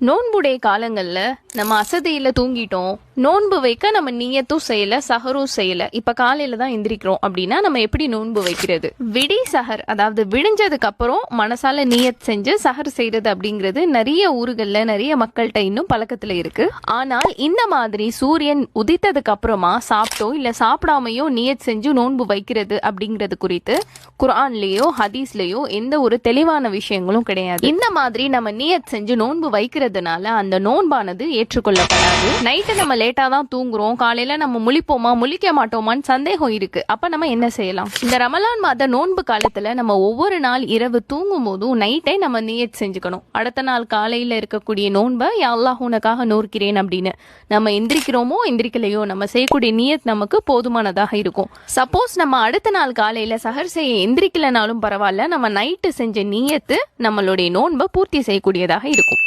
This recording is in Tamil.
நோன்புடைய காலங்கள்ல நம்ம அசதியில தூங்கிட்டோம், நோன்பு வைக்க நம்ம நியத்தும் செய்யல, சஹரும் செய்யல, இப்ப காலையில தான் எந்திரிக்கிறோம் அப்படின்னா நம்ம எப்படி நோன்பு வைக்கிறது? விடி சஹர், அதாவது விடிஞ்சதுக்கு அப்புறம் மனசால நியத் செஞ்சு சஹர் செய்யறது அப்படிங்கிறது நிறைய ஊர்கள்ல நிறைய மக்கள்கிட்ட இன்னும் பழக்கத்துல இருக்கு. ஆனால் இந்த மாதிரி சூரியன் உதித்ததுக்கு அப்புறமா சாப்பிட்டோ இல்ல சாப்பிடாமையோ நியத் செஞ்சு நோன்பு வைக்கிறது அப்படிங்கிறது குறித்து குர்ஆன்லயோ ஹதீஸ்லயோ எந்த ஒரு தெளிவான விஷயங்களும் கிடையாது. இந்த மாதிரி நம்ம நியத் செஞ்சு நோன்பு வைக்கிறதுனால அந்த நோன்பானது ஏற்றுக்கொள்ளப்படாது. நைட்டு நம்ம லேட்டா தான் தூங்குறோம், காலையில நம்ம முழிப்போமா முழிக்க மாட்டோமான்னு சந்தேகம் இருக்கு. அப்ப நம்ம என்ன செய்யலாம்? இந்த ரமலான் மாத நோன்பு காலத்துல நம்ம ஒவ்வொரு நாள் இரவு தூங்கும் போதும் நைட்டே நம்ம நியத் செஞ்சுக்கணும். அடுத்த நாள் காலையில இருக்கக்கூடிய நோன்பை யா அல்லாஹ் உனக்காக நோக்கிறேன் அப்படின்னு நம்ம எந்திரிக்கிறோமோ எந்திரிக்கலையோ நம்ம செய்யக்கூடிய நியத் நமக்கு போதுமானதாக இருக்கும். சப்போஸ் நம்ம அடுத்த நாள் காலையில சஹர் செய்ய எந்திரிக்கலனாலும் பரவாயில்ல, நம்ம நைட்டு செஞ்ச நியத்து நம்மளுடைய நோன்பை பூர்த்தி செய்யக்கூடியதாக இருக்கும்.